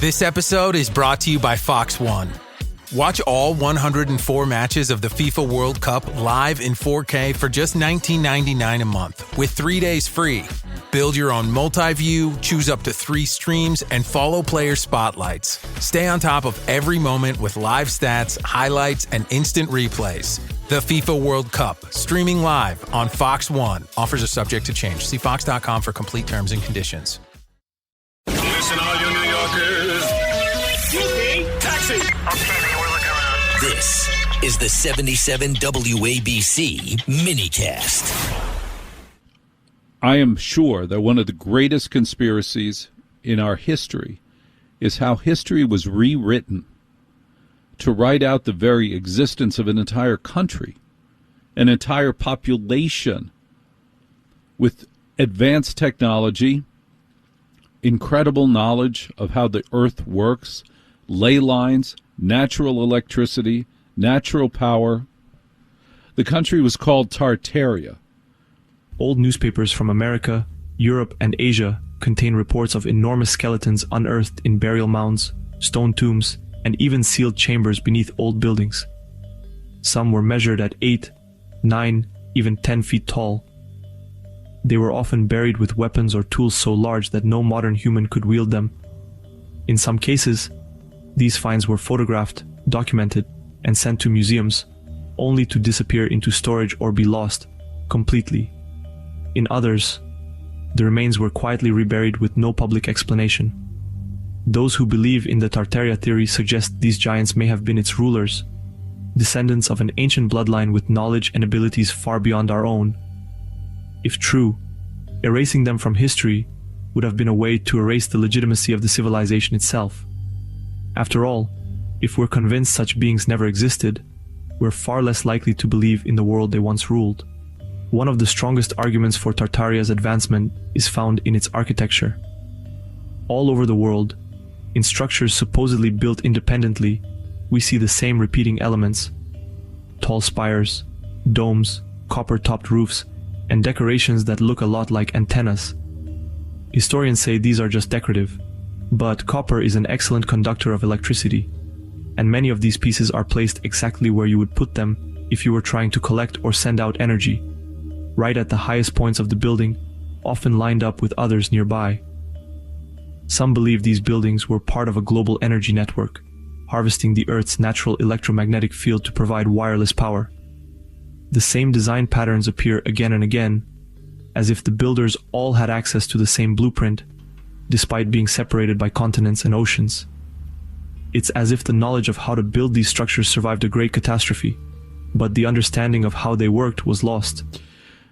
This episode is brought to you by Fox One. Watch all 104 matches of the FIFA World Cup live in 4K for just $19.99 a month with 3 days free. Build your own multi-view, choose up to 3 streams, and follow player spotlights. Stay on top of every moment with live stats, highlights, and instant replays. The FIFA World Cup, streaming live on Fox One. Offers are subject to change. See fox.com for complete terms and conditions. Listen, all you New Yorkers. Excuse me, taxi. Okay, we're looking around. This is the 77 WABC minicast. I am sure that one of the greatest conspiracies in our history is how history was rewritten to write out the very existence of an entire country, an entire population with advanced technology, incredible knowledge of how the earth works, ley lines, natural electricity, natural power. The country was called Tartaria. Old newspapers from America, Europe, and Asia contain reports of enormous skeletons unearthed in burial mounds, stone tombs, and even sealed chambers beneath old buildings. Some were measured at 8, 9, even 10 feet tall. They were often buried with weapons or tools so large that no modern human could wield them. In some cases, these finds were photographed, documented, and sent to museums, only to disappear into storage or be lost completely. In others, the remains were quietly reburied with no public explanation. Those who believe in the Tartaria theory suggest these giants may have been its rulers, descendants of an ancient bloodline with knowledge and abilities far beyond our own. If true, erasing them from history would have been a way to erase the legitimacy of the civilization itself. After all, if we're convinced such beings never existed, we're far less likely to believe in the world they once ruled. One of the strongest arguments for Tartaria's advancement is found in its architecture. All over the world, in structures supposedly built independently, we see the same repeating elements: tall spires, domes, copper-topped roofs, and decorations that look a lot like antennas. Historians say these are just decorative, but copper is an excellent conductor of electricity, and many of these pieces are placed exactly where you would put them if you were trying to collect or send out energy, right at the highest points of the building, often lined up with others nearby. Some believe these buildings were part of a global energy network, harvesting the Earth's natural electromagnetic field to provide wireless power. The same design patterns appear again and again, as if the builders all had access to the same blueprint, despite being separated by continents and oceans. It's as if the knowledge of how to build these structures survived a great catastrophe, but the understanding of how they worked was lost.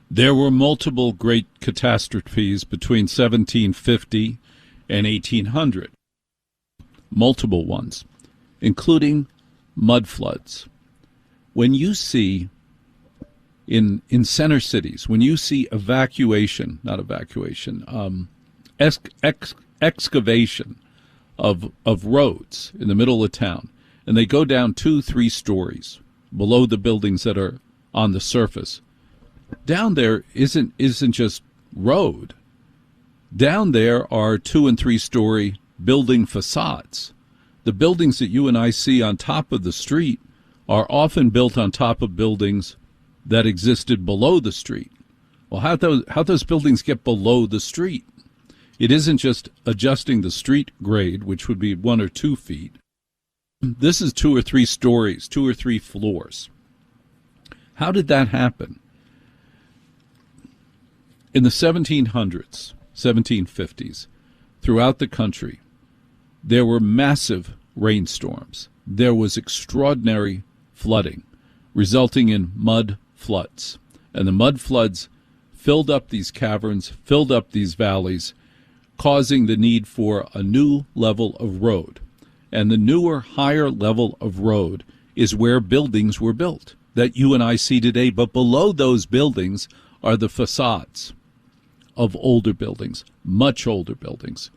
There were multiple great catastrophes between 1750 and 1800. Multiple ones, including mud floods. When you see in center cities, when you see excavation of roads in the middle of town, and they go down 2-3 stories below the buildings that are on the surface. Down there isn't just road. Down there are 2- and 3-story building facades. The buildings that you and I see on top of the street are often built on top of buildings that existed below the street. Well, how those buildings get below the street? It isn't just adjusting the street grade, which would be 1 or 2 feet. This is 2 or 3 stories, 2 or 3 floors. How did that happen? In the 1700s, 1750s, throughout the country, there were massive rainstorms. There was extraordinary flooding, resulting in mud floods. And the mud floods filled up these caverns, filled up these valleys, causing the need for a new level of road. And the newer, higher level of road is where buildings were built that you and I see today. But below those buildings are the facades of older buildings, much older buildings.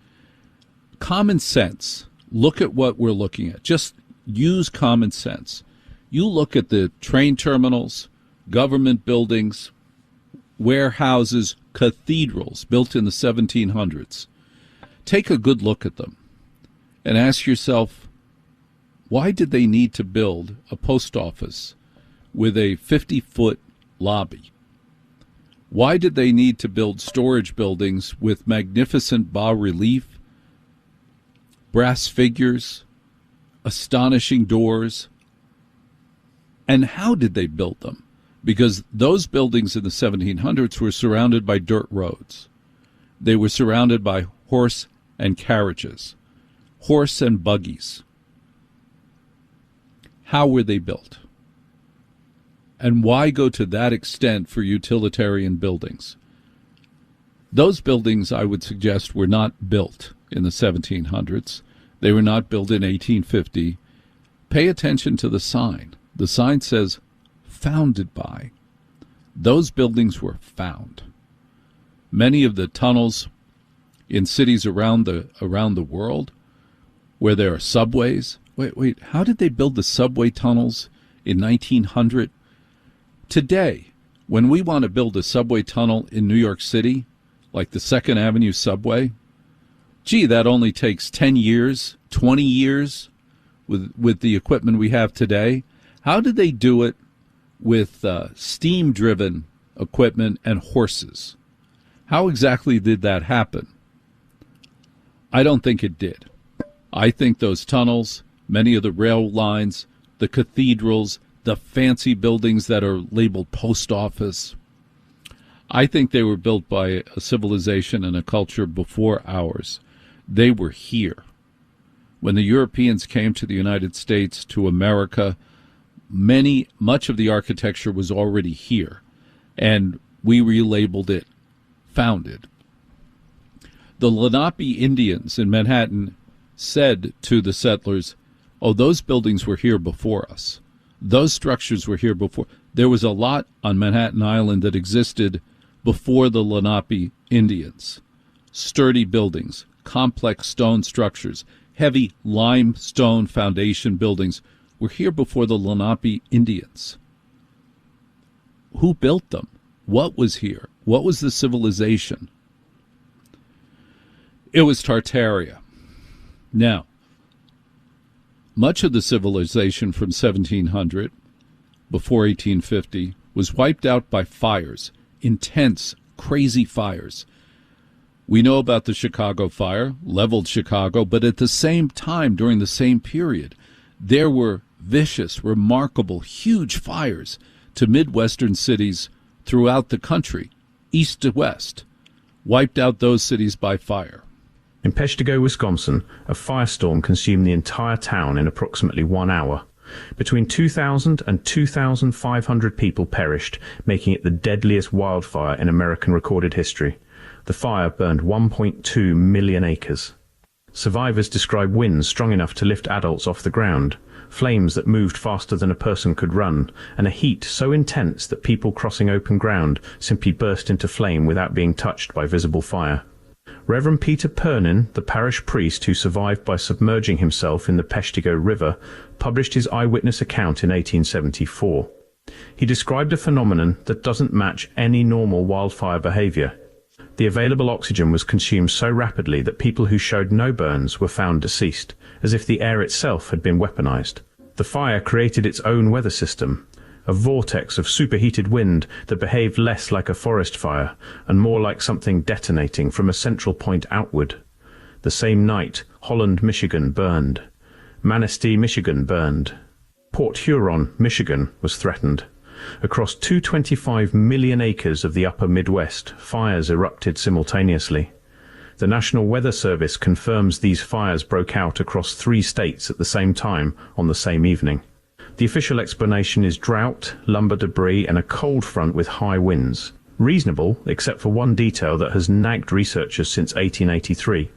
Common sense. Look at what we're looking at. Just use common sense. You look at the train terminals, government buildings, warehouses, cathedrals built in the 1700s. Take a good look at them and ask yourself, why did they need to build a post office with a 50-foot lobby? Why did they need to build storage buildings with magnificent bas-relief, brass figures, astonishing doors? And how did they build them? Because those buildings in the 1700s were surrounded by dirt roads. They were surrounded by horse and carriages, horse and buggies. How were they built? And why go to that extent for utilitarian buildings? Those buildings, I would suggest, were not built in the 1700s. They were not built in 1850. Pay attention to the sign. The sign says, founded by. Those buildings were found. Many of the tunnels in cities around the world where there are subways. Wait, how did they build the subway tunnels in 1900? Today, when we want to build a subway tunnel in New York City, like the 2nd Avenue subway, gee, that only takes 10 years, 20 years with the equipment we have today. How did they do it with steam-driven equipment and horses? How exactly did that happen? I don't think it did. I think those tunnels, many of the rail lines, the cathedrals, the fancy buildings that are labeled post office, I think they were built by a civilization and a culture before ours. They were here. When the Europeans came to the United States, to America, much of the architecture was already here, and we relabeled it founded. The Lenape Indians in Manhattan said to the settlers, oh, those buildings were here before us. Those structures were here before. There was a lot on Manhattan Island that existed before the Lenape Indians. Sturdy buildings, complex stone structures, heavy limestone foundation buildings were here before the Lenape Indians. Who built them? What was here? What was the civilization? It was Tartaria. Now, much of the civilization from 1700, before 1850, was wiped out by fires, intense, crazy fires. We know about the Chicago fire, leveled Chicago, but at the same time, during the same period, there were vicious, remarkable, huge fires to Midwestern cities throughout the country, east to west, wiped out those cities by fire. In Peshtigo, Wisconsin, a firestorm consumed the entire town in approximately 1 hour. Between 2,000 and 2,500 people perished, making it the deadliest wildfire in American recorded history. The fire burned 1.2 million acres. Survivors describe winds strong enough to lift adults off the ground, flames that moved faster than a person could run, and a heat so intense that people crossing open ground simply burst into flame without being touched by visible fire. Reverend Peter Pernin, the parish priest who survived by submerging himself in the Peshtigo River, published his eyewitness account in 1874. He described a phenomenon that doesn't match any normal wildfire behavior. The available oxygen was consumed so rapidly that people who showed no burns were found deceased, as if the air itself had been weaponized. The fire created its own weather system, a vortex of superheated wind that behaved less like a forest fire and more like something detonating from a central point outward. The same night, Holland, Michigan burned. Manistee, Michigan burned. Port Huron, Michigan was threatened. Across 225 million acres of the upper Midwest, fires erupted simultaneously. The National Weather Service confirms these fires broke out across 3 states at the same time on the same evening. The official explanation is drought, lumber debris, and a cold front with high winds. Reasonable, except for one detail that has nagged researchers since 1883,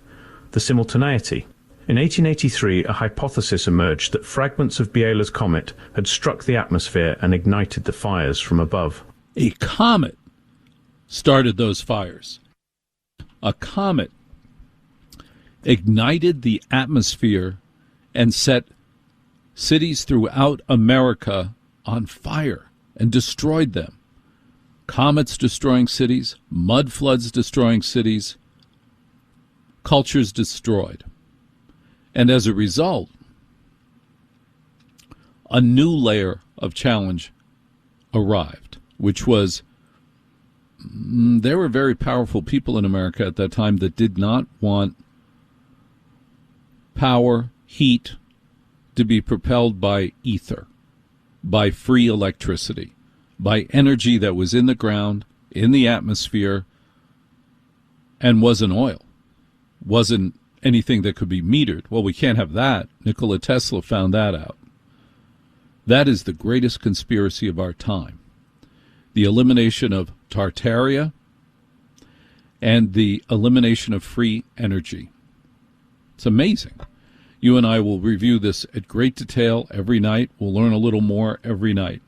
the simultaneity. In 1883, a hypothesis emerged that fragments of Biela's comet had struck the atmosphere and ignited the fires from above. A comet started those fires. A comet ignited the atmosphere and set cities throughout America on fire and destroyed them. Comets destroying cities, mud floods destroying cities, cultures destroyed. And as a result, a new layer of challenge arrived, which was there were very powerful people in America at that time that did not want power, heat, to be propelled by ether, by free electricity, by energy that was in the ground, in the atmosphere, and wasn't oil, wasn't anything that could be metered. Well, we can't have that. Nikola Tesla found that out. That is the greatest conspiracy of our time. The elimination of Tartaria and the elimination of free energy. It's amazing. You and I will review this at great detail every night. We'll learn a little more every night.